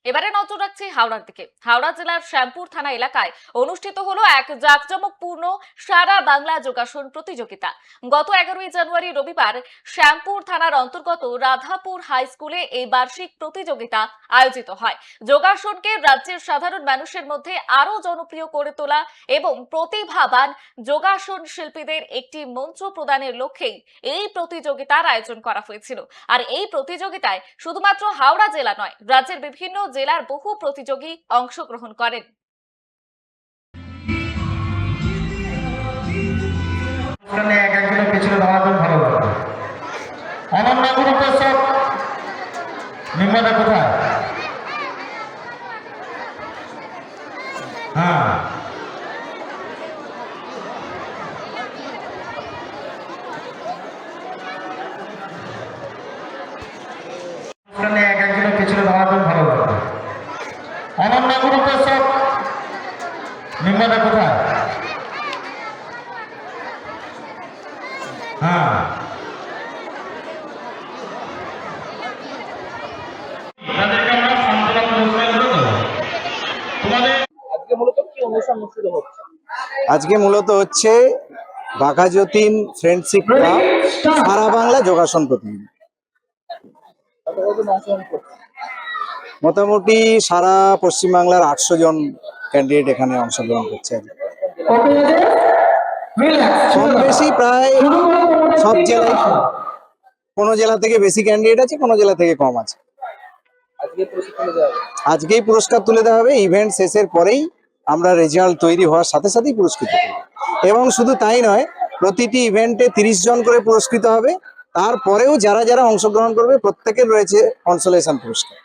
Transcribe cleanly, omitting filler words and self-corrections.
এবারে নজর রাখছি হাওড়ার দিকে। হাওড়া জেলার শ্যামপুর থানা এলাকায় অনুষ্ঠিত হলো এক জাঁকজমকপূর্ণ সারা বাংলা যোগাসন প্রতিযোগিতা। গত 11ই জানুয়ারি রবিবার শ্যামপুর থানার অন্তর্গত রাধাপুর হাই স্কুলে এই বার্ষিক প্রতিযোগিতা আয়োজিত হয়। যোগাসনকে রাজ্যের সাধারণ মানুষের মধ্যে আরো জনপ্রিয় করে তোলা এবং প্রতিভাবান যোগাসন শিল্পীদের একটি মঞ্চ প্রদানের লক্ষ্যেই এই প্রতিযোগিতার আয়োজন করা হয়েছিল। আর এই প্রতিযোগিতায় শুধুমাত্র হাওড়া জেলা নয়, রাজ্যের বিভিন্ন জেলার বহু প্রতিযোগী অংশগ্রহণ করেন। একজনের পেছনে দাঁড়াবেন, ভালো লাগবে। অনন্য গ্রুপের সব মেম্বাররা কোথায়? হ্যাঁ, একজনের পেছনে দাঁড়াবেন, ভালো লাগবে। অনন্য গ্রুপের সব মেম্বাররা কোথায়? হ্যাঁ, আজকে মূলত হচ্ছে বাঘাযতীন ফ্রেন্ডশিপ ক্লাব সারা বাংলা যোগাসন প্রতিযোগিতা। মোটামুটি সারা পশ্চিমবাংলার 800 জন ক্যান্ডিডেট এখানে অংশগ্রহণ করছে। কম বেশি প্রায় সব জেলায়, কোনো জেলা থেকে বেশি ক্যান্ডিডেট আছে, কোনো জেলা থেকে কম আছে। আজকেই পুরস্কার তুলে দেওয়া হবে। ইভেন্ট শেষের পরেই আমরা রেজাল্ট তৈরি হওয়ার সাথে সাথেই পুরস্কৃত করব। এবং শুধু তাই নয়, প্রতিটি ইভেন্টে 30 জন করে পুরস্কৃত হবে। তারপরেও যারা যারা অংশগ্রহণ করবে প্রত্যেকের রয়েছে কনসোলেশন পুরস্কার।